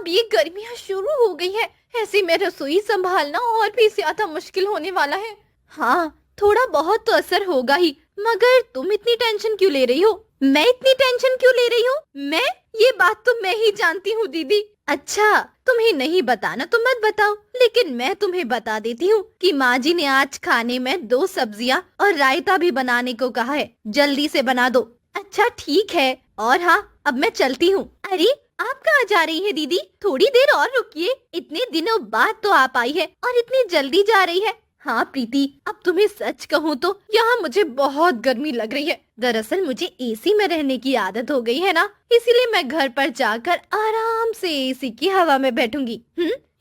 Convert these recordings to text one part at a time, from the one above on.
अब ये गर्मियाँ शुरू हो गई है, ऐसे में रसोई संभालना और भी ज्यादा मुश्किल होने वाला है। हाँ, थोड़ा बहुत तो असर होगा ही, मगर तुम इतनी टेंशन क्यों ले रही हो? मैं इतनी टेंशन क्यों ले रही हूँ? मैं? ये बात तो मैं ही जानती हूँ दीदी। अच्छा, तुम्हें नहीं बताना तो मत बताओ, लेकिन मैं तुम्हें बता देती हूँ कि माँ जी ने आज खाने में 2 सब्जियाँ और रायता भी बनाने को कहा है, जल्दी से बना दो। अच्छा ठीक है, और हाँ, अब मैं चलती हूँ। अरे, आप कहाँ जा रही है दीदी? थोड़ी देर और रुकिए, इतने दिनों बाद तो आप आई है और इतनी जल्दी जा रही है। हाँ प्रीति, अब तुम्हें सच कहूँ तो यहाँ मुझे बहुत गर्मी लग रही है। दरअसल मुझे एसी में रहने की आदत हो गई है ना, इसीलिए मैं घर पर जाकर आराम से एसी की हवा में बैठूंगी।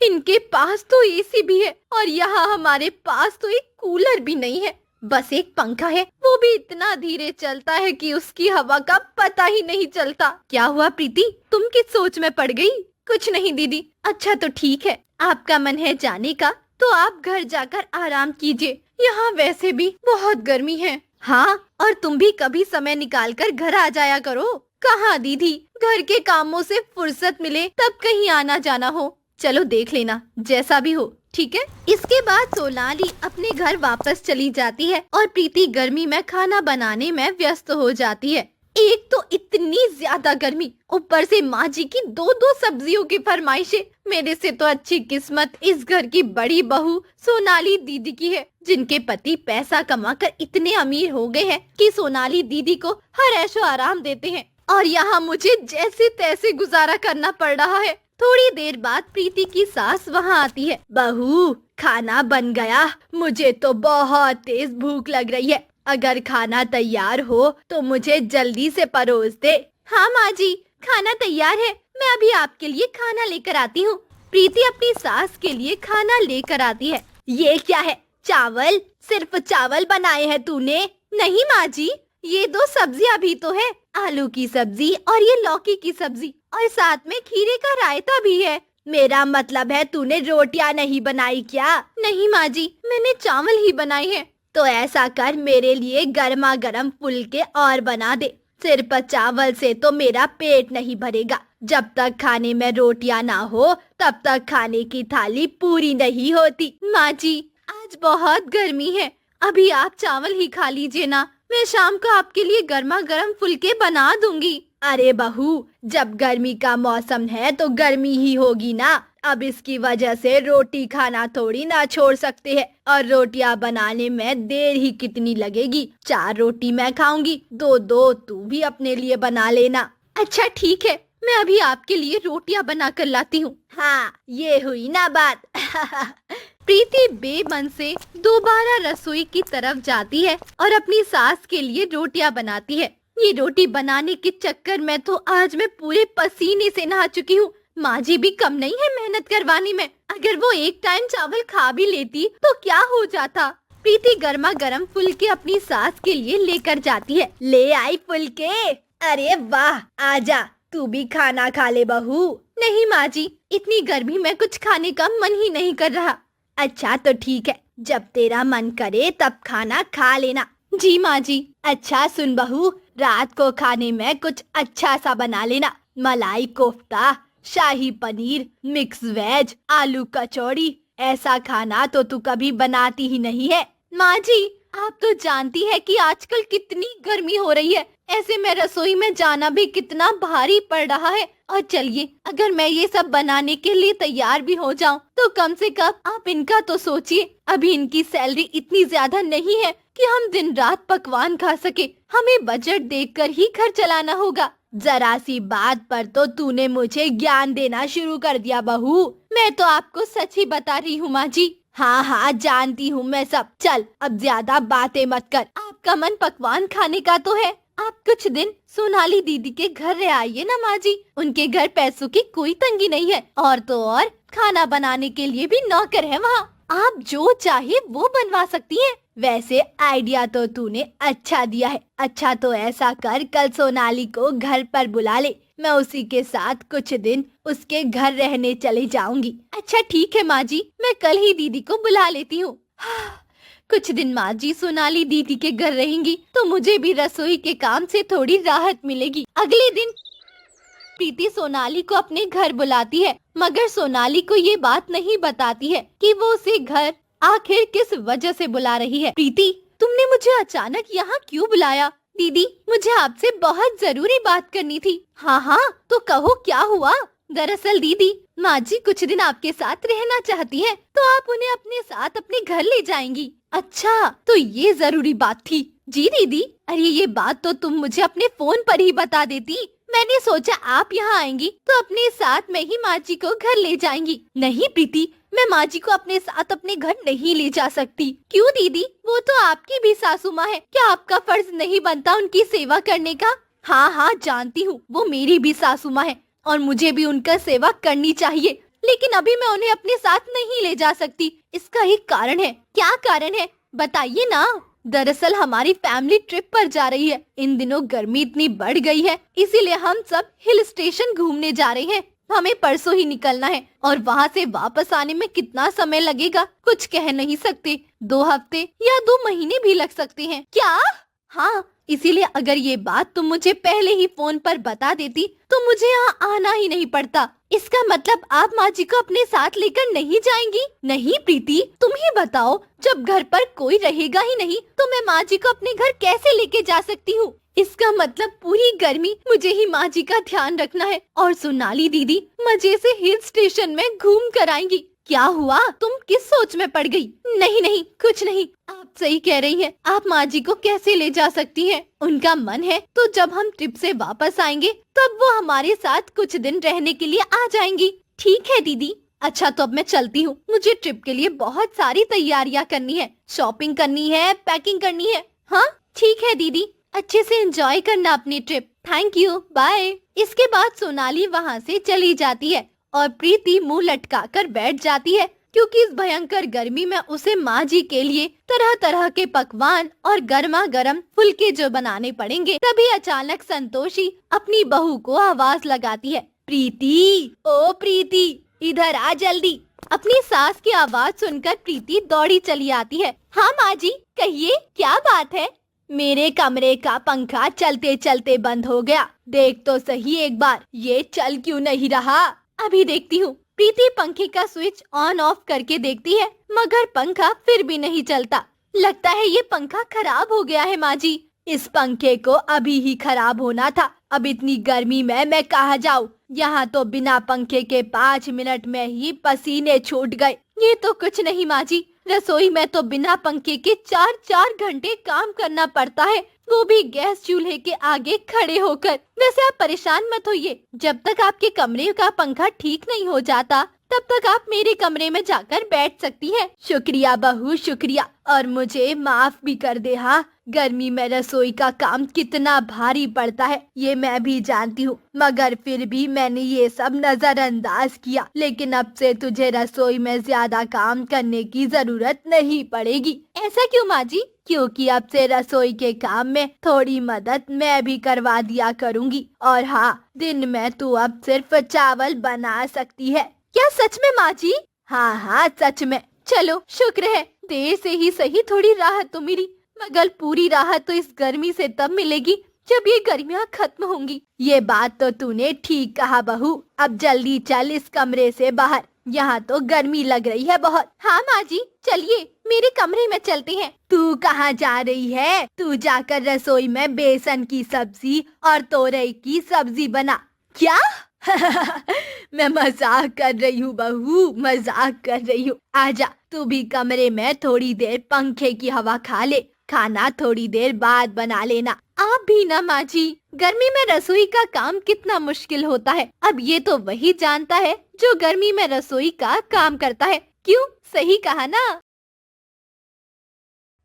इनके पास तो एसी भी है और यहाँ हमारे पास तो एक कूलर भी नहीं है, बस एक पंखा है, वो भी इतना धीरे चलता है कि उसकी हवा का पता ही नहीं चलता। क्या हुआ प्रीति, तुम किस सोच में पड़ गई? कुछ नहीं दीदी। अच्छा तो ठीक है, आपका मन है जाने का तो आप घर जाकर आराम कीजिए, यहाँ वैसे भी बहुत गर्मी है। हाँ, और तुम भी कभी समय निकाल कर घर आ जाया करो। कहाँ दीदी, घर के कामों से फुर्सत मिले तब कहीं आना जाना हो। चलो देख लेना, जैसा भी हो, ठीक है। इसके बाद सोनाली अपने घर वापस चली जाती है और प्रीति गर्मी में खाना बनाने में व्यस्त हो जाती है। एक तो इतनी ज्यादा गर्मी, ऊपर से माँ जी की 2-2 सब्जियों की फरमाइशें। मेरे से तो अच्छी किस्मत इस घर की बड़ी बहू सोनाली दीदी की है, जिनके पति पैसा कमाकर इतने अमीर हो गए हैं कि सोनाली दीदी को हर ऐशो आराम देते हैं, और यहाँ मुझे जैसे तैसे गुजारा करना पड़ रहा है। थोड़ी देर बाद प्रीति की सास वहाँ आती है। बहू, खाना बन गया, मुझे तो बहुत तेज भूख लग रही है, अगर खाना तैयार हो तो मुझे जल्दी से परोस दे। हाँ माँ जी, खाना तैयार है, मैं अभी आपके लिए खाना लेकर आती हूँ। प्रीति अपनी सास के लिए खाना लेकर आती है। ये क्या है? चावल? सिर्फ चावल बनाए हैं तूने? नहीं माँ जी, ये 2 सब्जियाँ भी तो है, आलू की सब्जी और ये लौकी की सब्जी, और साथ में खीरे का रायता भी है। मेरा मतलब है तूने रोटियां नहीं बनाई क्या? नहीं माँ जी, मैंने चावल ही बनाए हैं। तो ऐसा कर, मेरे लिए गर्मा गर्म फुलके और बना दे, सिर्फ चावल से तो मेरा पेट नहीं भरेगा। जब तक खाने में रोटियां ना हो तब तक खाने की थाली पूरी नहीं होती। माँ जी, आज बहुत गर्मी है, अभी आप चावल ही खा लीजिए ना, मैं शाम को आपके लिए गर्मा गर्म फुलके बना दूंगी। अरे बहू, जब गर्मी का मौसम है तो गर्मी ही होगी ना, अब इसकी वजह से रोटी खाना थोड़ी ना छोड़ सकते हैं, और रोटियां बनाने में देर ही कितनी लगेगी। 4 रोटी मैं खाऊंगी, 2-2 तू भी अपने लिए बना लेना। अच्छा ठीक है, मैं अभी आपके लिए रोटियां बना कर लाती हूँ। हाँ, ये हुई ना बात। प्रीति बेमन से दोबारा रसोई की तरफ जाती है और अपनी सास के लिए रोटियां बनाती है। ये रोटी बनाने के चक्कर में तो आज मैं पूरे पसीने से नहा चुकी हूँ। माँ जी भी कम नहीं है मेहनत करवाने में, अगर वो एक टाइम चावल खा भी लेती तो क्या हो जाता। प्रीति गर्मा गर्म फुलके अपनी सास के लिए लेकर जाती है। ले आई फुलके? अरे वाह, आजा, तू भी खाना खा ले बहू। नहीं माँ जी, इतनी गर्मी में कुछ खाने का मन ही नहीं कर रहा। अच्छा तो ठीक है, जब तेरा मन करे तब खाना खा लेना। जी माँ जी। अच्छा सुन बहू, रात को खाने में कुछ अच्छा सा बना लेना, मलाई कोफ्ता, शाही पनीर, मिक्स वेज, आलू कचौड़ी। ऐसा खाना तो तू कभी बनाती ही नहीं है। माँ जी, आप तो जानती है कि आजकल कितनी गर्मी हो रही है, ऐसे में रसोई में जाना भी कितना भारी पड़ रहा है। और चलिए, अगर मैं ये सब बनाने के लिए तैयार भी हो जाऊं तो कम से कम आप इनका तो सोचिए, अभी इनकी सैलरी इतनी ज्यादा नहीं है कि हम दिन रात पकवान खा सके, हमें बजट देखकर ही घर चलाना होगा। जरा सी बात पर तो तूने मुझे ज्ञान देना शुरू कर दिया बहू। मैं तो आपको सच ही बता रही हूँ माँ जी। हाँ हाँ, जानती हूँ मैं सब। चल, अब ज्यादा बातें मत कर, आपका मन पकवान खाने का तो है। आप कुछ दिन सोनाली दीदी के घर रह आइए ना माँ जी, उनके घर पैसों की कोई तंगी नहीं है, और तो और खाना बनाने के लिए भी नौकर है वहाँ, आप जो चाहे वो बनवा सकती हैं। वैसे आइडिया तो तूने अच्छा दिया है। अच्छा तो ऐसा कर, कल सोनाली को घर पर बुला ले, मैं उसी के साथ कुछ दिन उसके घर रहने चले जाऊंगी। अच्छा ठीक है माँ जी, मैं कल ही दीदी को बुला लेती हूँ। कुछ दिन माँ जी सोनाली दीदी के घर रहेंगी तो मुझे भी रसोई के काम से थोड़ी राहत मिलेगी। अगले दिन प्रीति सोनाली को अपने घर बुलाती है, मगर सोनाली को ये बात नहीं बताती है कि वो उसे घर आखिर किस वजह से बुला रही है। प्रीति, तुमने मुझे अचानक यहाँ क्यों बुलाया? दीदी, मुझे आपसे बहुत जरूरी बात करनी थी। हाँ हाँ, तो कहो क्या हुआ? दरअसल दीदी, माँ जी कुछ दिन आपके साथ रहना चाहती है, तो आप उन्हें अपने साथ अपने घर ले जाएंगी। अच्छा, तो ये जरूरी बात थी। जी दीदी, अरे ये बात तो तुम मुझे अपने फोन पर ही बता देती। मैंने सोचा आप यहाँ आएंगी तो अपने साथ में ही माँ जी को घर ले जाएंगी। नहीं प्रीति, मैं माँ जी को अपने साथ अपने घर नहीं ले जा सकती। क्यों दीदी? वो तो आपकी भी सासू माँ है, क्या आपका फर्ज नहीं बनता उनकी सेवा करने का? हाँ हाँ जानती हूँ, वो मेरी भी सासू माँ है और मुझे भी उनका सेवा करनी चाहिए, लेकिन अभी मैं उन्हें अपने साथ नहीं ले जा सकती। इसका एक कारण है। क्या कारण है? बताइए ना। दरअसल हमारी फैमिली ट्रिप पर जा रही है। इन दिनों गर्मी इतनी बढ़ गई है, इसीलिए हम सब हिल स्टेशन घूमने जा रहे हैं। हमें परसों ही निकलना है और वहाँ से वापस आने में कितना समय लगेगा कुछ कह नहीं सकते। 2 हफ्ते या 2 महीने भी लग सकते हैं। क्या? हाँ, इसीलिए अगर ये बात तुम मुझे पहले ही फोन पर बता देती तो मुझे यहाँ आना ही नहीं पड़ता। इसका मतलब आप माँ जी को अपने साथ लेकर नहीं जाएंगी? नहीं प्रीति, तुम ही बताओ, जब घर पर कोई रहेगा ही नहीं तो मैं माँ जी को अपने घर कैसे लेके जा सकती हूँ? इसका मतलब पूरी गर्मी मुझे ही माँ जी का ध्यान रखना है और सोनाली दीदी मजे से हिल स्टेशन में घूम कर आएंगी। क्या हुआ? तुम किस सोच में पड़ गई? नहीं नहीं, कुछ नहीं, आप सही कह रही हैं। आप माँ जी को कैसे ले जा सकती हैं? उनका मन है तो जब हम ट्रिप से वापस आएंगे तब वो हमारे साथ कुछ दिन रहने के लिए आ जाएंगी। ठीक है दीदी। अच्छा, तो अब मैं चलती हूँ। मुझे ट्रिप के लिए बहुत सारी तैयारियाँ करनी है, शॉपिंग करनी है, पैकिंग करनी है। हाँ ठीक है दीदी, अच्छे से एंजॉय करना अपनी ट्रिप। Thank you, bye. इसके बाद सोनाली वहाँ से चली जाती है और प्रीति मुंह लटकाकर बैठ जाती है, क्योंकि इस भयंकर गर्मी में उसे माँ जी के लिए तरह तरह के पकवान और गर्मा गर्म फुलके जो बनाने पड़ेंगे। तभी अचानक संतोषी अपनी बहू को आवाज लगाती है, प्रीति, ओ प्रीति, इधर आ जल्दी। अपनी सास की आवाज सुनकर प्रीति दौड़ी चली आती है। हाँ माँ जी, कहिए क्या बात है? मेरे कमरे का पंखा चलते चलते बंद हो गया, देख तो सही एक बार, ये चल क्यों नहीं रहा? अभी देखती हूँ। प्रीति पंखे का स्विच ऑन ऑफ करके देखती है, मगर पंखा फिर भी नहीं चलता। लगता है ये पंखा खराब हो गया है माँ जी। इस पंखे को अभी ही खराब होना था। अब इतनी गर्मी में मैं कहाँ जाऊँ? यहाँ तो बिना पंखे के 5 मिनट में ही पसीने छूट गए। ये तो कुछ नहीं माँ जी, रसोई में तो बिना पंखे के 4-4 घंटे काम करना पड़ता है, वो भी गैस चूल्हे के आगे खड़े होकर। वैसे आप परेशान मत होइए, जब तक आपके कमरे का पंखा ठीक नहीं हो जाता तब तक आप मेरे कमरे में जाकर बैठ सकती हैं। शुक्रिया बहू, शुक्रिया। और मुझे माफ भी कर दे। हाँ, गर्मी में रसोई का काम कितना भारी पड़ता है ये मैं भी जानती हूँ, मगर फिर भी मैंने ये सब नजरअंदाज किया। लेकिन अब से तुझे रसोई में ज्यादा काम करने की जरूरत नहीं पड़ेगी। ऐसा क्यों माँ जी? क्योंकि अब से रसोई के काम में थोड़ी मदद मैं भी करवा दिया करूँगी। और हाँ, दिन में तू अब सिर्फ चावल बना सकती है। क्या सच में माँ जी? हाँ हाँ सच में। चलो शुक्र है, देर से ही सही थोड़ी राहत तो मिली, मगर पूरी राहत तो इस गर्मी से तब मिलेगी जब ये गर्मियाँ खत्म होंगी। ये बात तो तूने ठीक कहा बहू। अब जल्दी चल इस कमरे से बाहर, यहाँ तो गर्मी लग रही है बहुत। हाँ माँ जी, चलिए मेरे कमरे में चलते हैं। तू कहाँ जा रही है? तू जाकर रसोई में बेसन की सब्जी और तोरई की सब्जी बना। क्या? मैं मजाक कर रही हूँ बहू, मजाक कर रही हूँ। आजा, तू भी कमरे में थोड़ी देर पंखे की हवा खा ले। खाना थोड़ी देर बाद बना लेना। आप भी ना माँ जी, गर्मी में रसोई का काम कितना मुश्किल होता है, अब ये तो वही जानता है जो गर्मी में रसोई का काम करता है। क्यों? सही कहा ना।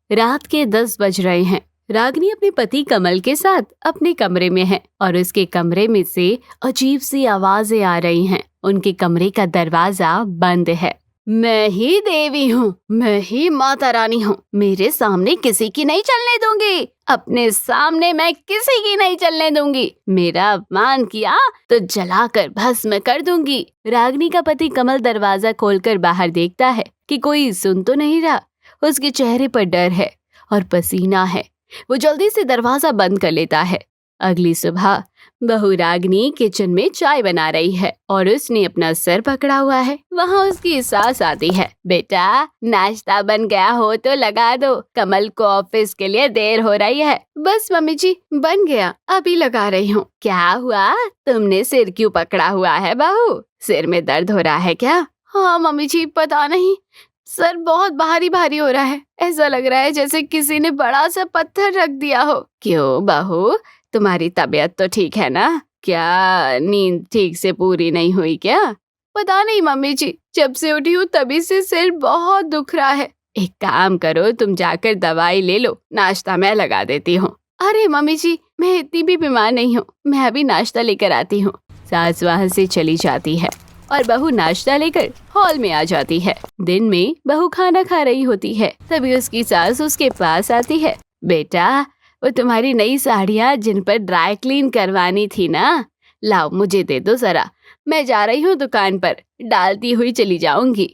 रात के 10 बज रहे हैं। रागिनी अपने पति कमल के साथ अपने कमरे में है और उसके कमरे में से अजीब सी आवाजें आ रही हैं। उनके कमरे का दरवाजा बंद है। मैं ही देवी हूँ, मैं ही माता रानी हूँ, मेरे सामने किसी की नहीं चलने दूंगी। अपने सामने मैं किसी की नहीं चलने दूंगी। मेरा अपमान किया तो जलाकर भस्म कर दूंगी। रागिनी का पति कमल दरवाजा खोलकर बाहर देखता है कि कोई सुन तो नहीं रहा। उसके चेहरे पर डर है और पसीना है। वो जल्दी से दरवाजा बंद कर लेता है। अगली सुबह बहू रागिनी किचन में चाय बना रही है और उसने अपना सर पकड़ा हुआ है। वहाँ उसकी सास आती है। बेटा, नाश्ता बन गया हो तो लगा दो, कमल को ऑफिस के लिए देर हो रही है। बस मम्मी जी, बन गया, अभी लगा रही हूँ। क्या हुआ, तुमने सिर क्यों पकड़ा हुआ है बहू? सिर में दर्द हो रहा है क्या? हाँ मम्मी जी, पता नहीं, सर बहुत भारी भारी हो रहा है। ऐसा लग रहा है जैसे किसी ने बड़ा सा पत्थर रख दिया हो। क्यों बहू, तुम्हारी तबीयत तो ठीक है ना? क्या नींद ठीक से पूरी नहीं हुई क्या? पता नहीं मम्मी जी, जब से उठी हूँ तभी से सिर बहुत दुख रहा है। एक काम करो, तुम जाकर दवाई ले लो, नाश्ता मैं लगा देती हूँ। अरे मम्मी जी, मैं इतनी भी बीमार नहीं हूँ, मैं अभी नाश्ता लेकर आती हूँ। सास वहाँ से चली जाती है और बहू नाश्ता लेकर हॉल में आ जाती है। दिन में बहू खाना खा रही होती है, तभी उसकी सास उसके पास आती है। बेटा, वो तुम्हारी नई साड़ियाँ जिन पर ड्राई क्लीन करवानी थी ना, लाओ मुझे दे दो जरा, मैं जा रही हूँ दुकान पर, डालती हुई चली जाऊंगी।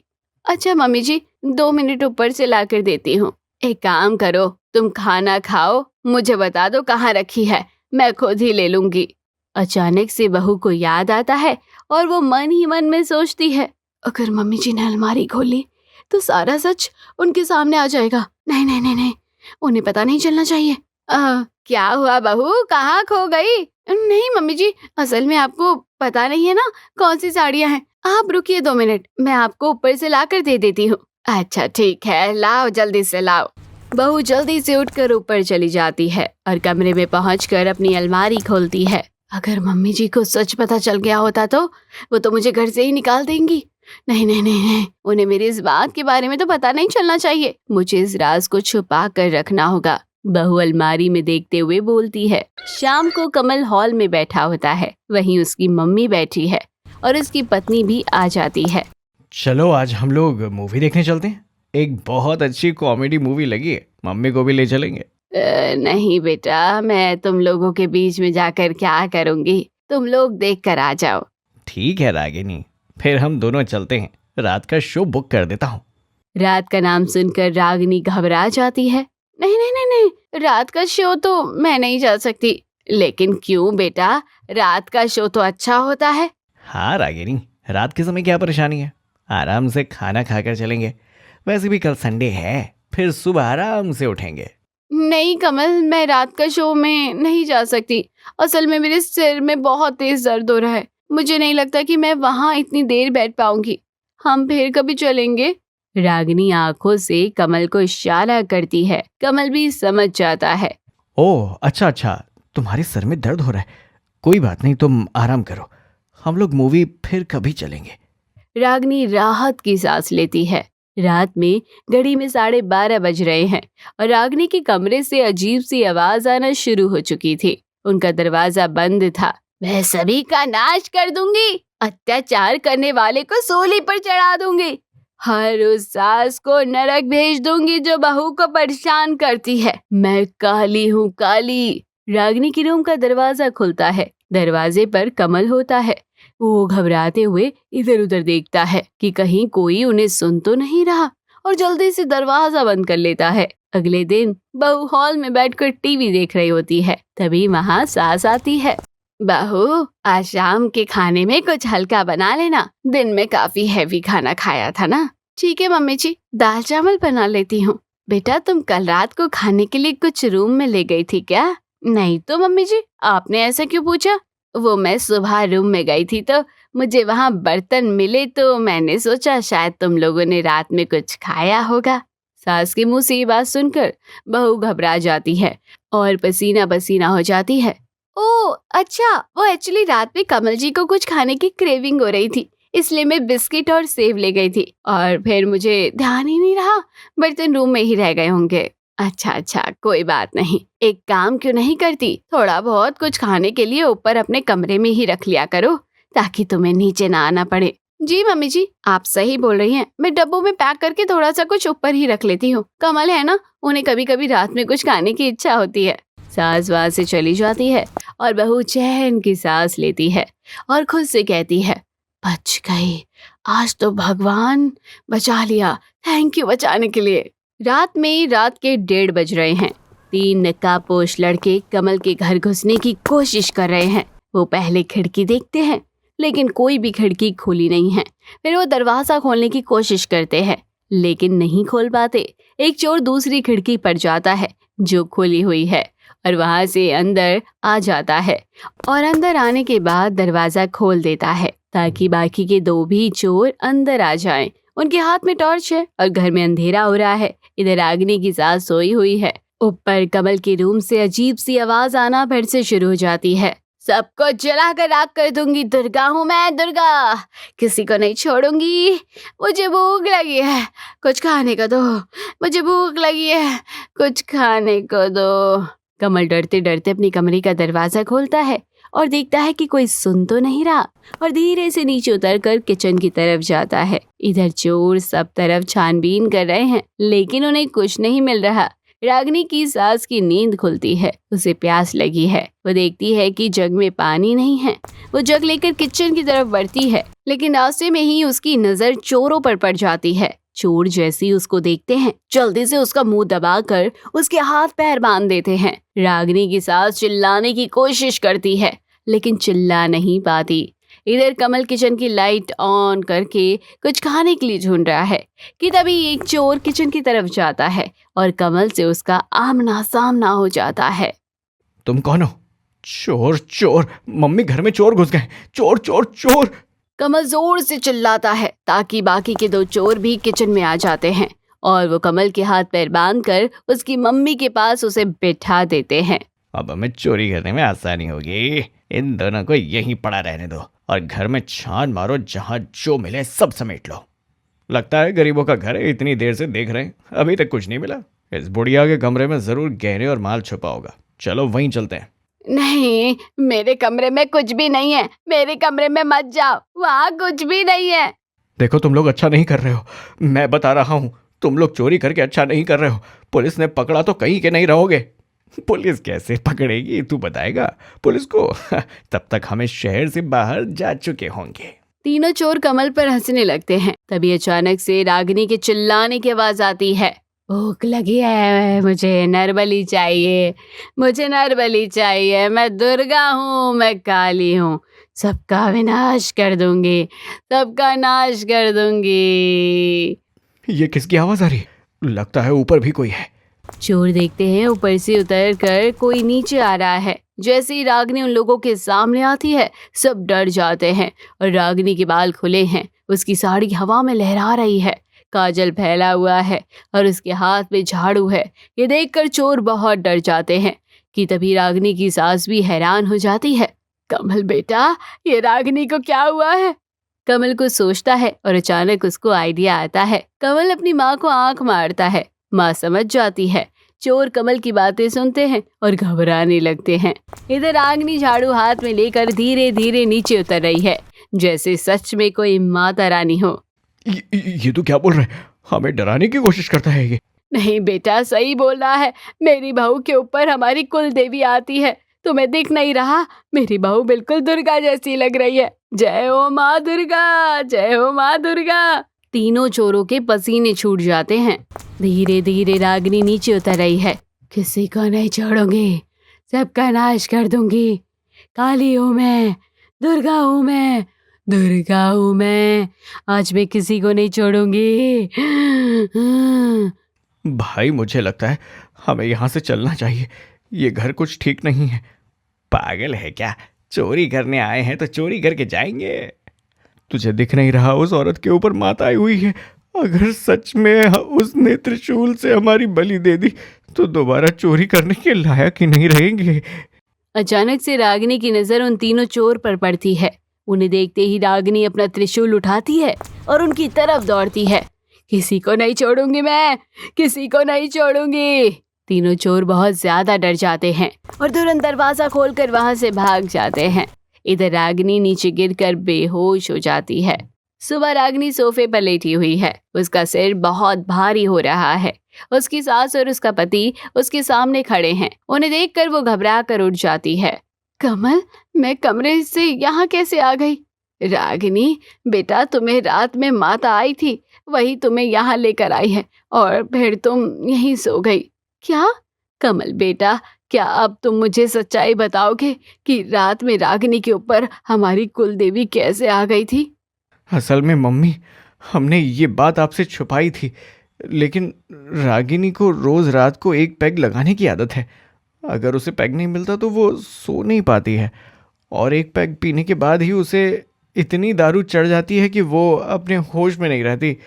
अच्छा मम्मी जी, 2 मिनट ऊपर से ला कर देती हूँ। एक काम करो, तुम खाना खाओ, मुझे बता दो कहाँ रखी है, मैं खुद ही ले लूंगी। अचानक से बहू को याद आता है और वो मन ही मन में सोचती है, अगर मम्मी जी ने अलमारी खोली तो सारा सच उनके सामने आ जाएगा। नहीं नहीं नहीं नहीं, उन्हें पता नहीं चलना चाहिए। क्या हुआ बहू, कहाँ खो गई? नहीं मम्मी जी, असल में आपको पता नहीं है ना कौन सी साड़ियाँ हैं। आप रुकिए 2 मिनट, मैं आपको ऊपर से ला कर दे देती हूँ। अच्छा ठीक है, लाओ जल्दी से लाओ। बहू जल्दी से उठकर ऊपर चली जाती है और कमरे में पहुंचकर अपनी अलमारी खोलती है। अगर मम्मी जी को सच पता चल गया होता तो वो तो मुझे घर से ही निकाल देंगी। नहीं नहीं नहीं नहीं, उन्हें मेरी इस बात के बारे में तो पता नहीं चलना चाहिए। मुझे इस राज को छुपा कर रखना होगा। बहू अलमारी में देखते हुए बोलती है। शाम को कमल हॉल में बैठा होता है, वहीं उसकी मम्मी बैठी है और उसकी पत्नी भी आ जाती है। चलो आज हम लोग मूवी देखने चलते हैं, एक बहुत अच्छी कॉमेडी मूवी लगी है, मम्मी को भी ले चलेंगे। नहीं बेटा, मैं तुम लोगों के बीच में जाकर क्या करूंगी, तुम लोग देख कर आ जाओ। ठीक है रागिनी, फिर हम दोनों चलते हैं, रात का शो बुक कर देता हूँ। रात का नाम सुनकर रागिनी घबरा जाती है। नहीं नहीं नहीं नहीं, रात का शो तो मैं नहीं जा सकती। लेकिन क्यों बेटा, रात का शो तो अच्छा होता है। हाँ रागिनी, रात के समय क्या परेशानी है, आराम से खाना खाकर चलेंगे, वैसे भी कल संडे है, फिर सुबह आराम से उठेंगे। नहीं कमल, मैं रात का शो में नहीं जा सकती। असल में मेरे सिर में बहुत तेज दर्द हो रहा है, मुझे नहीं लगता कि मैं वहाँ इतनी देर बैठ पाऊंगी। हम फिर कभी चलेंगे। रागिनी आंखों से कमल को इशारा करती है। कमल भी समझ जाता है। ओह अच्छा अच्छा, तुम्हारे सर में दर्द हो रहा है, कोई बात नहीं, तुम आराम करो, हम लोग मूवी फिर कभी चलेंगे। रागिनी राहत की सांस लेती है। रात में घड़ी में 12:30 बज रहे हैं और रागिनी के कमरे से अजीब सी आवाज आना शुरू हो चुकी थी। उनका दरवाजा बंद था। मैं सभी का नाश कर दूंगी, अत्याचार करने वाले को सूली पर चढ़ा दूंगी, हर उस सास को नरक भेज दूंगी जो बहू को परेशान करती है। मैं काली हूँ काली। रागिनी की रूम का दरवाजा खुलता है। दरवाजे पर कमल होता है। वो घबराते हुए इधर उधर देखता है कि कहीं कोई उन्हें सुन तो नहीं रहा और जल्दी से दरवाजा बंद कर लेता है। अगले दिन बहू हॉल में बैठकर टीवी देख रही होती है। तभी वहाँ सास आती है। बहू, आज शाम के खाने में कुछ हल्का बना लेना, दिन में काफी हैवी खाना खाया था ना। ठीक है मम्मी जी, दाल चावल बना लेती हूँ। बेटा, तुम कल रात को खाने के लिए कुछ रूम में ले गई थी क्या? नहीं तो मम्मी जी, आपने ऐसा क्यों पूछा? वो मैं सुबह रूम में गई थी तो मुझे वहाँ बर्तन मिले तो मैंने सोचा शायद तुम लोगों ने रात में कुछ खाया होगा। सास के मुंह से ये बात सुनकर बहू घबरा जाती है और पसीना पसीना हो जाती है। ओह अच्छा, वो एक्चुअली रात में कमल जी को कुछ खाने की क्रेविंग हो रही थी, इसलिए मैं बिस्किट और सेव ले गई थी और फिर मुझे ध्यान ही नहीं रहा, बर्तन रूम में ही रह गए होंगे। अच्छा, कोई बात नहीं, एक काम क्यों नहीं करती, थोड़ा बहुत कुछ खाने के लिए ऊपर अपने कमरे में ही रख लिया करो ताकि तुम्हें नीचे ना आना पड़े। जी मम्मी जी, आप सही बोल रही हैं, मैं डब्बों में पैक करके थोड़ा सा कुछ ऊपर ही रख लेती हूँ। कमल है ना, उन्हें कभी कभी रात में कुछ खाने की इच्छा होती है। सास वहाँ से चली जाती है और बहू चैन की सांस लेती है और खुद से कहती है, बच गई, आज तो भगवान बचा लिया, थैंक यू बचाने के लिए। रात के 1:30 बज रहे हैं। 3 नकाबपोश लड़के कमल के घर घुसने की कोशिश कर रहे हैं। वो पहले खिड़की देखते हैं, लेकिन कोई भी खिड़की खुली नहीं है। फिर वो दरवाजा खोलने की कोशिश करते हैं, लेकिन नहीं खोल पाते। एक चोर दूसरी खिड़की पर जाता है जो खुली हुई है और वहां से अंदर आ जाता है और अंदर आने के बाद दरवाजा खोल देता है ताकि बाकी के दो भी चोर अंदर आ जाएं। उनके हाथ में टॉर्च है और घर में अंधेरा हो रहा है। इधर रागिनी की सास सोई हुई है। ऊपर कमल के रूम से अजीब सी आवाज आना फिर से शुरू हो जाती है। सबको जला कर राख कर दूंगी, दुर्गा हूँ मैं, दुर्गा, किसी को नहीं छोड़ूंगी। मुझे भूख लगी है, कुछ खाने को दो, मुझे भूख लगी है, कुछ खाने को दो। कमल डरते डरते अपनी कमरे का दरवाजा खोलता है और देखता है कि कोई सुन तो नहीं रहा और धीरे से नीचे उतरकर किचन की तरफ जाता है। इधर चोर सब तरफ छानबीन कर रहे हैं, लेकिन उन्हें कुछ नहीं मिल रहा। रागिनी की सास की नींद खुलती है, उसे प्यास लगी है। वो देखती है कि जग में पानी नहीं है। वो जग लेकर किचन की तरफ बढ़ती है, लेकिन रास्ते में ही उसकी नजर चोरों पर पड़ जाती है। चोर जैसे ही उसको देखते हैं, जल्दी से उसका मुंह दबाकर उसके हाथ पैर बांध देते हैं। रागिनी की सास चिल्लाने की कोशिश करती है, लेकिन चिल्ला नहीं पाती। इधर कमल किचन की लाइट ऑन करके कुछ खाने के लिए ढूंढ रहा है कि तभी एक चोर किचन की तरफ जाता है और कमल से उसका आमना सामना हो जाता है। तुम कौन हो? चोर चोर, मम्मी घर में चोर घुस गए, चोर चोर चोर। कमल जोर से चिल्लाता है ताकि बाकी के दो चोर भी किचन में आ जाते हैं और वो कमल के हाथ पैर बांधकर उसकी मम्मी के पास उसे बिठा देते हैं। अब हमें चोरी करने में आसानी होगी। इन दोनों को यहीं पड़ा रहने दो और घर में छान मारो, जहां जो मिले सब समेट लो। लगता है गरीबों का घर है, इतनी देर से देख रहे हैं, अभी तक कुछ नहीं मिला। इस बुढ़िया के कमरे में जरूर गहने और माल छुपा होगा। चलो वहीं चलते हैं। नहीं, मेरे कमरे में कुछ भी नहीं है, मेरे कमरे में मत जाओ, वहाँ कुछ भी नहीं है। देखो तुम लोग अच्छा नहीं कर रहे हो, मैं बता रहा हूँ, तुम लोग चोरी करके अच्छा नहीं कर रहे हो। पुलिस ने पकड़ा तो कहीं के नहीं रहोगे। पुलिस कैसे पकड़ेगी, तू बताएगा पुलिस को? तब तक हमें शहर से बाहर जा चुके होंगे। तीनों चोर कमल पर हंसने लगते हैं। तभी अचानक से रागिनी के चिल्लाने की आवाज आती है। भूख लगी है, मुझे नरबली चाहिए, मुझे नरबली चाहिए। मैं दुर्गा हूँ, मैं काली हूँ, सबका विनाश कर दूंगी, सबका नाश कर दूंगी। ये किसकी आवाज आ रही? लगता है ऊपर भी कोई है। चोर देखते हैं ऊपर से उतर कर कोई नीचे आ रहा है। जैसे ही रागिनी उन लोगों के सामने आती है, सब डर जाते हैं और रागिनी के बाल खुले हैं, उसकी साड़ी हवा में लहरा रही है, काजल फैला हुआ है और उसके हाथ में झाड़ू है। ये देखकर चोर बहुत डर जाते हैं कि तभी रागिनी की सास भी हैरान हो जाती है। कमल बेटा, ये रागिनी को क्या हुआ है? कमल को सोचता है और अचानक उसको आइडिया आता है। कमल अपनी माँ को आंख मारता है। माँ समझ जाती है। चोर कमल की बातें सुनते हैं और घबराने लगते हैं। इधर रागिनी झाड़ू हाथ में लेकर धीरे धीरे नीचे उतर रही है, जैसे सच में कोई माता रानी हो। ये तो क्या बोल रहे हैं? हमें डराने की कोशिश करता है ये। नहीं बेटा, सही बोल रहा है। मेरी बहू के ऊपर हमारी कुल देवी आती है। तुम्हें दिख नहीं रहा? मेरी बहू बिल्कुल दुर्गा जैसी लग रही है। जय हो माँ दुर्गा, जय हो माँ दुर्गा। तीनों चोरों के पसीने छूट जाते हैं। धीरे धीरे रागिनी नीचे उतर रही है। किसी को नहीं छोड़ूंगी, सबका नाश कर दूंगी। काली हूँ मैं, दुर्गा हूँ मैं, दुर्गा हूँ मैं, आज मैं किसी को नहीं छोड़ूंगी। भाई मुझे लगता है हमें यहाँ से चलना चाहिए। ये घर कुछ ठीक नहीं है। पागल है क्या? चोरी करने आए हैं तो चोरी करके जाएंगे। तुझे दिख नहीं रहा उस औरत के ऊपर माता आई हुई है? अगर सच में उसने त्रिशूल से हमारी बलि दे दी तो दोबारा चोरी करने के लायक ही नहीं रहेंगे। अचानक से रागिनी की नजर उन तीनों चोर पर पड़ती है। उन्हें देखते ही रागिनी अपना त्रिशूल उठाती है और उनकी तरफ दौड़ती है। किसी को नहीं छोड़ूंगी मैं, किसी को नहीं छोड़ूंगी। तीनों चोर बहुत ज्यादा डर जाते हैं और तुरंत दरवाजा खोलकर वहां से भाग जाते हैं। इधर रागिनी नीचे गिरकर बेहोश हो जाती है। सुबह रागिनी सोफे पर लेटी हुई है। उसका सिर बहुत भारी हो रहा है। उसकी सास और उसका पति उसके सामने खड़े हैं। उन्हें देखकर वो घबरा कर उठ जाती है। कमल, मैं कमरे से यहाँ कैसे आ गई? रागिनी बेटा, तुम्हें रात में माता आई थी, वही तुम्हें यहाँ लेकर आई है और फिर तुम यहीं सो गई। क्या? कमल बेटा, क्या अब तुम मुझे सच्चाई बताओगे कि रात में रागिनी के ऊपर हमारी कुल देवी कैसे आ गई थी? असल में मम्मी, हमने ये बात आपसे छुपाई थी, लेकिन रागिनी को रोज रात को एक पैग लगाने की आदत है। अगर उसे पैग नहीं मिलता तो वो सो नहीं पाती है, और एक पैग पीने के बाद ही उसे इतनी दारू चढ़ जाती है कि वो अपने होश में नहीं रहती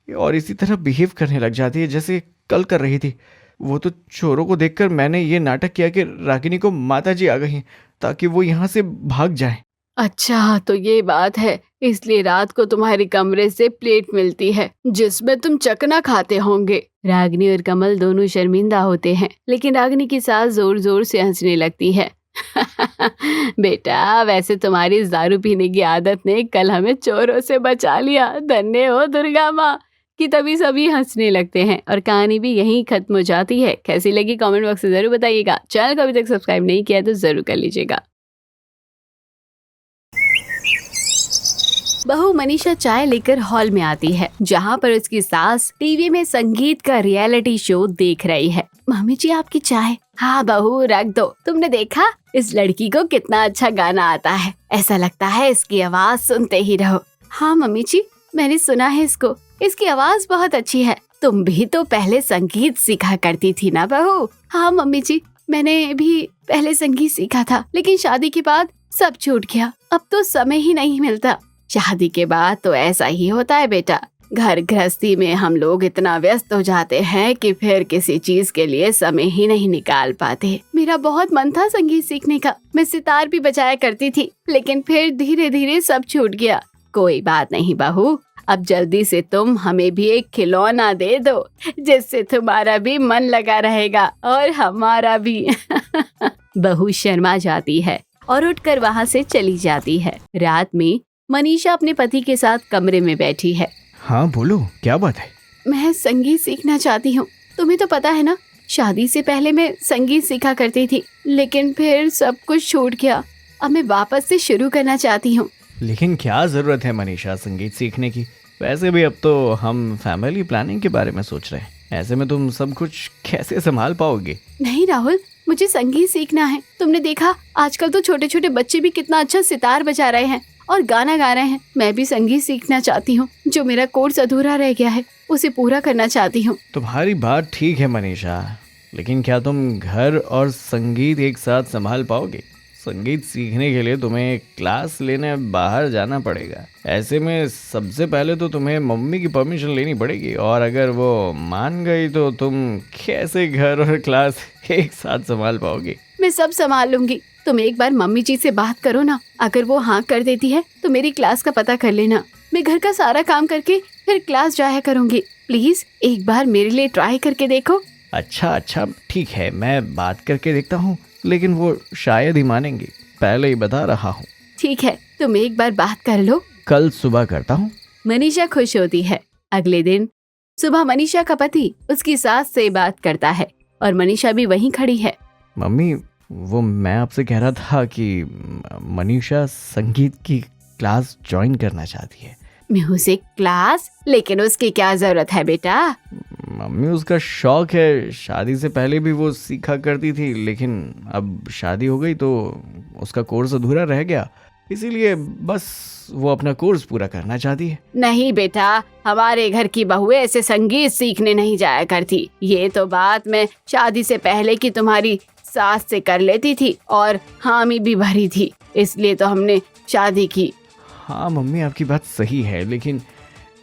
और इसी तरह बिहेव करने लग जाती है जैसे कल कर रही थी। वो तो चोरों को देखकर मैंने ये नाटक किया कि रागिनी को माताजी आ गई हैं ताकि वो यहाँ से भाग जाए। अच्छा, तो ये बात है, इसलिए रात को तुम्हारे कमरे से प्लेट मिलती है जिसमें तुम चकना खाते होंगे। रागिनी और कमल दोनों शर्मिंदा होते हैं, लेकिन रागिनी की सास जोर जोर से हंसने लगती है। बेटा, वैसे तुम्हारी इस दारू पीने की आदत ने कल हमें चोरों से बचा लिया। धन्य हो दुर्गा माँ। कि तभी सभी हंसने लगते हैं और कहानी भी यहीं खत्म हो जाती है। कैसी लगी कमेंट बॉक्स में जरूर बताइएगा। चैनल को अभी तक सब्सक्राइब नहीं किया तो जरूर कर लीजिएगा। बहू मनीषा चाय लेकर हॉल में आती है, जहाँ पर उसकी सास टीवी में संगीत का रियलिटी शो देख रही है। मम्मी जी, आपकी चाय। हाँ बहू, रख दो। तुमने देखा इस लड़की को कितना अच्छा गाना आता है, ऐसा लगता है इसकी आवाज सुनते ही रहो। हाँ मम्मी जी, मैंने सुना है इसकी आवाज बहुत अच्छी है। तुम भी तो पहले संगीत सीखा करती थी ना बहू? हाँ मम्मी जी, मैंने भी पहले संगीत सीखा था, लेकिन शादी के बाद सब छूट गया। अब तो समय ही नहीं मिलता। शादी के बाद तो ऐसा ही होता है बेटा। घर गृहस्थी में हम लोग इतना व्यस्त हो जाते हैं कि फिर किसी चीज के लिए समय ही नहीं निकाल पाते। मेरा बहुत मन था संगीत सीखने का, मैं सितार भी बजाया करती थी, लेकिन फिर धीरे धीरे सब छूट गया। कोई बात नहीं बहू, अब जल्दी से तुम हमें भी एक खिलौना दे दो, जिससे तुम्हारा भी मन लगा रहेगा और हमारा भी। बहू शर्मा जाती है और उठकर वहाँ से चली जाती है। रात में मनीषा अपने पति के साथ कमरे में बैठी है। हाँ बोलो, क्या बात है? मैं संगीत सीखना चाहती हूँ। तुम्हें तो पता है ना, शादी से पहले मैं संगीत सीखा करती थी, लेकिन फिर सब कुछ छूट गया। अब मैं वापस से शुरू करना चाहती हूँ। लेकिन क्या जरूरत है मनीषा संगीत सीखने की? वैसे भी अब तो हम फैमिली प्लानिंग के बारे में सोच रहे हैं। ऐसे में तुम सब कुछ कैसे संभाल पाओगे? नहीं राहुल, मुझे संगीत सीखना है। तुमने देखा आजकल तो छोटे छोटे बच्चे भी कितना अच्छा सितार बजा रहे हैं और गाना गा रहे हैं। मैं भी संगीत सीखना चाहती हूँ। जो मेरा कोर्स अधूरा रह गया है उसे पूरा करना चाहती हूँ। तुम्हारी बात ठीक है मनीषा, लेकिन क्या तुम घर और संगीत एक साथ संभाल पाओगे? संगीत सीखने के लिए तुम्हें क्लास लेने बाहर जाना पड़ेगा। ऐसे में सबसे पहले तो तुम्हें मम्मी की परमिशन लेनी पड़ेगी, और अगर वो मान गई तो तुम कैसे घर और क्लास एक साथ संभाल पाओगे? मैं सब संभाल लूंगी। तुम एक बार मम्मी जी से बात करो ना। अगर वो हाँ कर देती है तो मेरी क्लास का पता कर लेना। मैं घर का सारा काम करके फिर क्लास जाया करूंगी। प्लीज एक बार मेरे लिए ट्राई करके देखो। अच्छा ठीक है, मैं बात करके देखता हूँ, लेकिन वो शायद ही मानेंगी, पहले ही बता रहा हूँ। ठीक है, तुम एक बार बात कर लो। कल सुबह करता हूँ। मनीषा खुश होती है। अगले दिन सुबह मनीषा का पति उसकी सास से बात करता है और मनीषा भी वहीं खड़ी है। मम्मी, वो मैं आपसे कह रहा था कि मनीषा संगीत की क्लास ज्वाइन करना चाहती है। Music class? लेकिन उसकी क्या जरूरत है बेटा? मम्मी, उसका शौक है। शादी से पहले भी वो सीखा करती थी, लेकिन अब शादी हो गई तो उसका कोर्स अधूरा रह गया, इसीलिए बस वो अपना कोर्स पूरा करना चाहती है। नहीं बेटा, हमारे घर की बहुएं ऐसे संगीत सीखने नहीं जाया करती। ये तो बात मैं शादी से पहले की तुम्हारी सास से कर लेती थी और हामी भी भरी थी, इसलिए तो हमने शादी की। हाँ मम्मी, आपकी बात सही है, लेकिन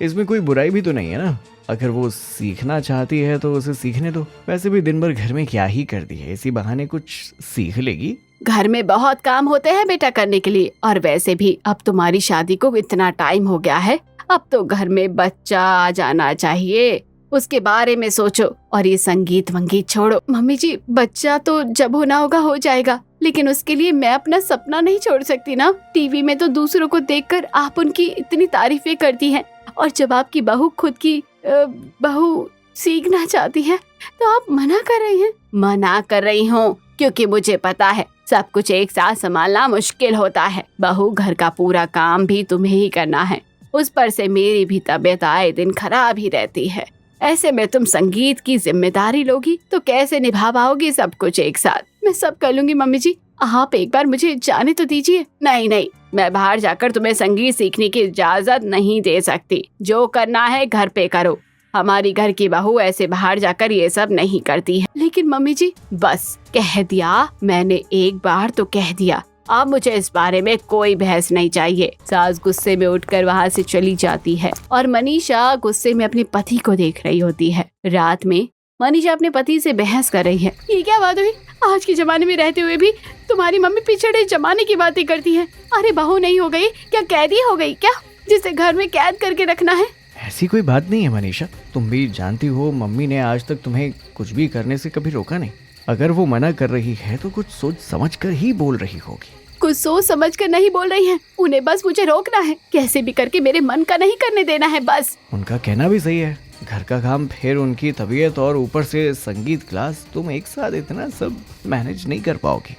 इसमें कोई बुराई भी तो नहीं है ना। अगर वो सीखना चाहती है तो उसे सीखने दो। वैसे भी दिन भर घर में क्या ही करती है, इसी बहाने कुछ सीख लेगी। घर में बहुत काम होते हैं बेटा करने के लिए, और वैसे भी अब तुम्हारी शादी को इतना टाइम हो गया है, अब तो घर में बच्चा आ जाना चाहिए। उसके बारे में सोचो और ये संगीत वंगीत छोड़ो। मम्मी जी, बच्चा तो जब होना होगा हो जाएगा, लेकिन उसके लिए मैं अपना सपना नहीं छोड़ सकती ना। टीवी में तो दूसरों को देखकर आप उनकी इतनी तारीफें करती हैं, और जब आपकी बहू खुद की बहू सीखना चाहती है तो आप मना कर रही हैं। मना कर रही हूँ क्योंकि मुझे पता है सब कुछ एक साथ संभालना मुश्किल होता है। बहू, घर का पूरा काम भी तुम्हें ही करना है, उस पर से मेरी भी तबीयत आए दिन खराब ही रहती है। ऐसे में तुम संगीत की जिम्मेदारी लोगी तो कैसे निभा पाओगी सब कुछ एक साथ? मैं सब कर लूंगी मम्मी जी, आप एक बार मुझे जाने तो दीजिए। नहीं नहीं, मैं बाहर जाकर तुम्हें संगीत सीखने की इजाजत नहीं दे सकती। जो करना है घर पे करो। हमारी घर की बहू ऐसे बाहर जाकर ये सब नहीं करती है। लेकिन मम्मी जी, बस कह दिया मैंने, एक बार तो कह दिया, अब मुझे इस बारे में कोई बहस नहीं चाहिए। सास गुस्से में उठकर वहाँ से चली जाती है और मनीषा गुस्से में अपने पति को देख रही होती है। रात में मनीषा अपने पति से बहस कर रही है। ये क्या बात हुई? आज के जमाने में रहते हुए भी तुम्हारी मम्मी पिछड़े जमाने की बातें करती है। अरे बहू नहीं हो गई क्या, कैदी हो गई क्या, जिसे घर में कैद करके रखना है? ऐसी कोई बात नहीं है मनीषा, तुम भी जानती हो मम्मी ने आज तक तुम्हें कुछ भी करने से कभी रोका नहीं। अगर वो मना कर रही है तो कुछ सोच समझ कर ही बोल रही होगी। कुछ सोच समझ कर नहीं बोल रही है, उन्हें बस मुझे रोकना है, कैसे भी करके मेरे मन का नहीं करने देना है बस। उनका कहना भी सही है, घर का काम, फिर उनकी तबीयत और ऊपर से संगीत क्लास, तुम एक साथ इतना सब मैनेज नहीं कर पाओगी।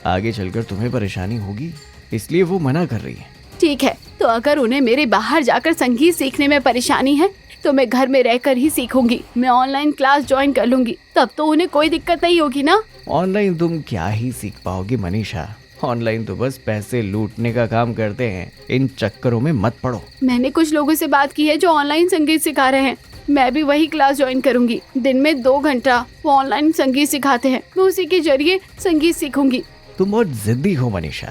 आगे चलकर तुम्हें परेशानी होगी, इसलिए वो मना कर रही है। ठीक है, तो अगर उन्हें मेरे बाहर जाकर संगीत सीखने में परेशानी है तो मैं घर में रहकर ही सीखूंगी। मैं ऑनलाइन क्लास ज्वाइन कर लूंगी, तब तो उन्हें कोई दिक्कत नहीं होगी ना। ऑनलाइन तुम क्या ही सीख पाओगी मनीषा, ऑनलाइन तो बस पैसे लूटने का काम करते हैं, इन चक्करों में मत पड़ो। मैंने कुछ लोगों से बात की है जो ऑनलाइन संगीत सिखा रहे हैं, मैं भी वही क्लास ज्वाइन करूंगी। दिन में 2 घंटा वो ऑनलाइन संगीत सिखाते हैं, मैं उसी के जरिए संगीत सीखूंगी। तुम बहुत जिद्दी हो मनीषा,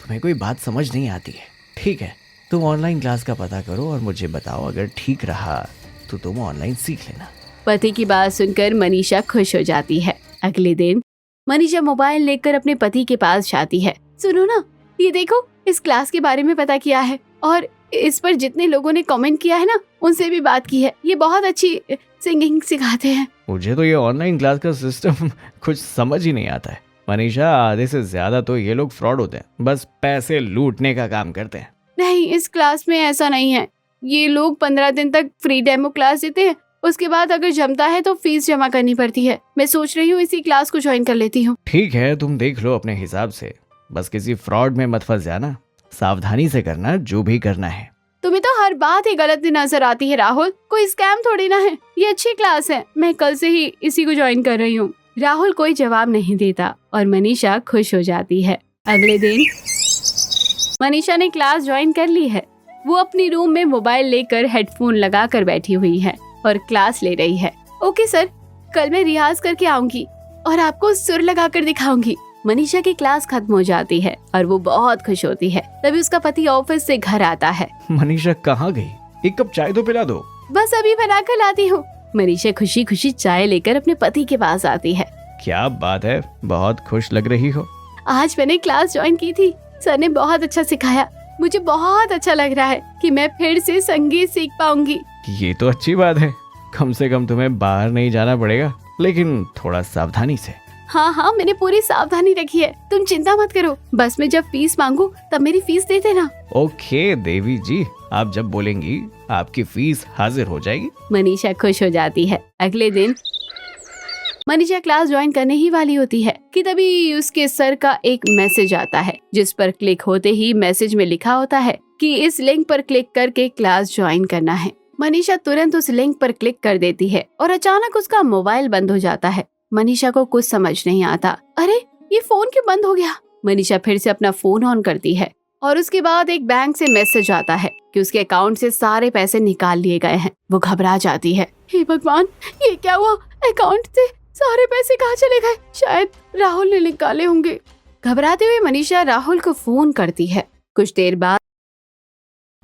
तुम्हें कोई बात समझ नहीं आती है। ठीक है, तुम ऑनलाइन क्लास का पता करो और मुझे बताओ, अगर ठीक रहा तो तुम ऑनलाइन सीख लेना। पति की बात सुनकर मनीषा खुश हो जाती है। अगले दिन मनीषा मोबाइल लेकर अपने पति के पास जाती है। सुनो ना, ये देखो, इस क्लास के बारे में पता किया है और इस पर जितने लोगों ने कमेंट किया है ना, उनसे भी बात की है। ये बहुत अच्छी सिंगिंग सिखाते हैं। मुझे तो ये ऑनलाइन क्लास का सिस्टम कुछ समझ ही नहीं आता है मनीषा, आधे से ज्यादा तो ये लोग फ्रॉड होते हैं, बस पैसे लूटने का काम करते हैं। नहीं, इस क्लास में ऐसा नहीं है। ये लोग 15 दिन तक फ्री डेमो क्लास देते हैं, उसके बाद अगर जमता है तो फीस जमा करनी पड़ती है। मैं सोच रही हूँ इसी क्लास को ज्वाइन कर लेती हूँ। ठीक है, तुम देख लो अपने हिसाब से, बस किसी फ्रॉड में मत फंस जाना, सावधानी से करना जो भी करना है। तुम्हें तो हर बात ही गलत नजर आती है राहुल, कोई स्कैम थोड़ी ना है। ये अच्छी क्लास है, मैं कल से ही इसी को ज्वाइन कर रही हूँ। राहुल कोई जवाब नहीं देता और मनीषा खुश हो जाती है। अगले दिन मनीषा ने क्लास ज्वाइन कर ली है। वो अपनी रूम में मोबाइल लेकर हेडफोन लगाकर बैठी हुई है और क्लास ले रही है। ओके सर, कल मैं रियाज करके आऊंगी और आपको सुर लगाकर दिखाऊंगी। मनीषा की क्लास खत्म हो जाती है और वो बहुत खुश होती है। तभी उसका पति ऑफिस से घर आता है। मनीषा कहाँ गई? एक कप चाय तो पिला दो। बस अभी बना कर लाती हूँ। मनीषा खुशी खुशी चाय लेकर अपने पति के पास आती है। क्या बात है, बहुत खुश लग रही हो। आज मैंने क्लास ज्वाइन की थी, सर ने बहुत अच्छा सिखाया। मुझे बहुत अच्छा लग रहा है कि मैं फिर से संगीत सीख पाऊंगी। ये तो अच्छी बात है, कम से कम तुम्हें बाहर नहीं जाना पड़ेगा, लेकिन थोड़ा सावधानी से। हाँ हाँ, मैंने पूरी सावधानी रखी है, तुम चिंता मत करो। बस मैं जब फीस मांगू तब मेरी फीस दे देना। ओके देवी जी, आप जब बोलेंगी आपकी फीस हाजिर हो जाएगी। मनीषा खुश हो जाती है। अगले दिन मनीषा क्लास ज्वाइन करने ही वाली होती है कि तभी उसके सर का एक मैसेज आता है, जिस पर क्लिक होते ही मैसेज में लिखा होता है कि इस लिंक पर क्लिक करके क्लास ज्वाइन करना है। मनीषा तुरंत उस लिंक पर क्लिक कर देती है और अचानक उसका मोबाइल बंद हो जाता है। मनीषा को कुछ समझ नहीं आता। अरे, ये फोन क्यों बंद हो गया? मनीषा फिर से अपना फोन ऑन करती है और उसके बाद एक बैंक से मैसेज आता है कि उसके अकाउंट से सारे पैसे निकाल लिए गए हैं। वो घबरा जाती है। हे भगवान, ये क्या हुआ? अकाउंट से सारे पैसे कहाँ चले गए? शायद राहुल ने निकाले होंगे। घबराते हुए मनीषा राहुल को फोन करती है। कुछ देर बाद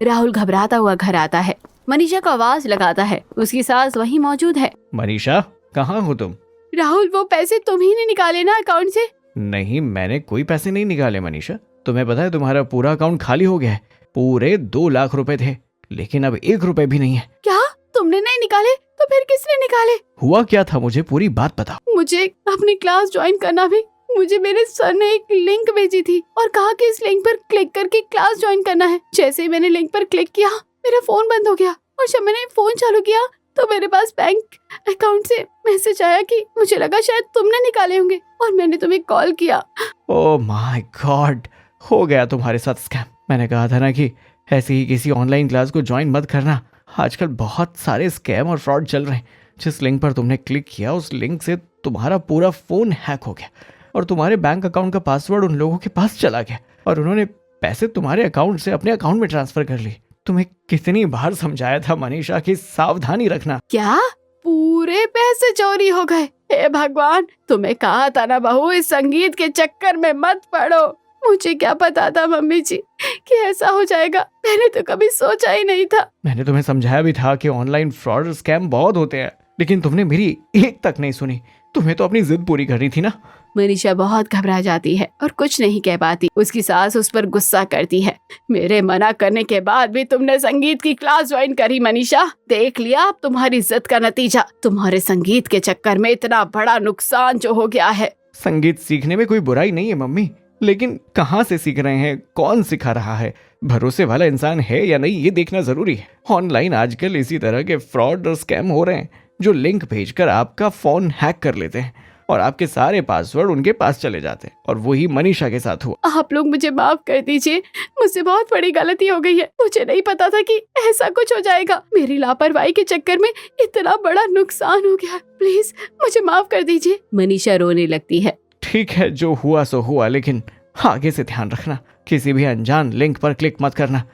राहुल घबराता हुआ घर आता है। मनीषा को आवाज लगाता है। उसकी सास वहीं मौजूद है। मनीषा, कहाँ हो तुम? राहुल, वो पैसे तुम ही ने निकाले ना अकाउंट से? नहीं, मैंने कोई पैसे नहीं निकाले मनीषा। तुम्हें पता है तुम्हारा पूरा अकाउंट खाली हो गया है। पूरे 2 लाख रुपए थे, लेकिन अब 1 रुपए भी नहीं है। क्या? तुमने नहीं निकाले? तो फिर किसने निकाले? हुआ क्या था, मुझे पूरी बात बताओ। मुझे अपनी क्लास ज्वाइन करना भी, मुझे मेरे सर ने एक लिंक भेजी थी और कहा कि इस लिंक पर क्लिक करके क्लास ज्वाइन करना है। जैसे ही मैंने लिंक पर क्लिक किया, मेरा फोन बंद हो गया और जब मैंने फोन चालू किया तो मेरे पास बैंक अकाउंट से मैसेज आया कि मुझे लगा शायद तुमने निकाले होंगे और मैंने तुम्हें कॉल किया। ओह माय गॉड, हो गया तुम्हारे साथ स्कैम। मैंने कहा था ना कि ऐसे ही किसी ऑनलाइन क्लास को ज्वाइन मत करना। आजकल बहुत सारे स्कैम और फ्रॉड चल रहे हैं। जिस लिंक पर तुमने क्लिक किया उस लिंक से तुम्हारा पूरा फोन हैक हो गया और तुम्हारे बैंक अकाउंट का पासवर्ड उन लोगों के पास चला गया और उन्होंने पैसे तुम्हारे अकाउंट से अपने अकाउंट में ट्रांसफर कर लिए। तुम्हें कितनी बार समझाया था मनीषा कि सावधानी रखना। क्या पूरे पैसे चोरी हो गए? हे भगवान, तुम्हें कहा था ना बहू, इस संगीत के चक्कर में मत पड़ो। मुझे क्या पता था मम्मी जी कि ऐसा हो जाएगा, मैंने तो कभी सोचा ही नहीं था। मैंने तुम्हें समझाया भी था कि ऑनलाइन फ्रॉड और स्कैम बहुत होते हैं, लेकिन तुमने मेरी एक तक नहीं सुनी। तुम्हें तो अपनी जिद पूरी करनी थी ना। मनीषा बहुत घबरा जाती है और कुछ नहीं कह पाती। उसकी सास उस पर गुस्सा करती है। मेरे मना करने के बाद भी तुमने संगीत की क्लास ज्वाइन करी मनीषा। देख लिया अब तुम्हारी जिद का नतीजा। तुम्हारे संगीत के चक्कर में इतना बड़ा नुकसान जो हो गया है। संगीत सीखने में कोई बुराई नहीं है मम्मी, लेकिन कहाँ से सीख रहे हैं, कौन सिखा रहा है, भरोसे वाला इंसान है या नहीं, ये देखना जरूरी है। ऑनलाइन आजकल इसी तरह के फ्रॉड और स्कैम हो रहे हैं जो लिंक भेजकर आपका फोन हैक कर लेते हैं और आपके सारे पासवर्ड उनके पास चले जाते हैं। और वही मनीषा के साथ हुआ। आप लोग मुझे माफ कर दीजिए, मुझसे बहुत बड़ी गलती हो गई है। मुझे नहीं पता था कि ऐसा कुछ हो जाएगा। मेरी लापरवाही के चक्कर में इतना बड़ा नुकसान हो गया। प्लीज मुझे माफ कर दीजिए। मनीषा रोने लगती है। ठीक है, जो हुआ सो हुआ, लेकिन आगे से ध्यान रखना, किसी भी अनजान लिंक पर क्लिक मत करना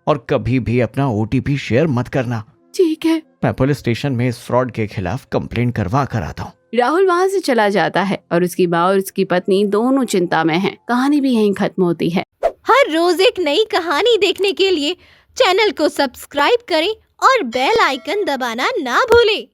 और कभी भी अपना OTP शेयर मत करना। ठीक है। मैं पुलिस स्टेशन में इस फ्रॉड के खिलाफ कंप्लेंट करवा कर आता हूँ। राहुल वहाँ से चला जाता है और उसकी माँ और उसकी पत्नी दोनों चिंता में हैं। कहानी भी यहीं खत्म होती है। हर रोज एक नई कहानी देखने के लिए चैनल को सब्सक्राइब करें और बेल आइकन दबाना ना भूलें।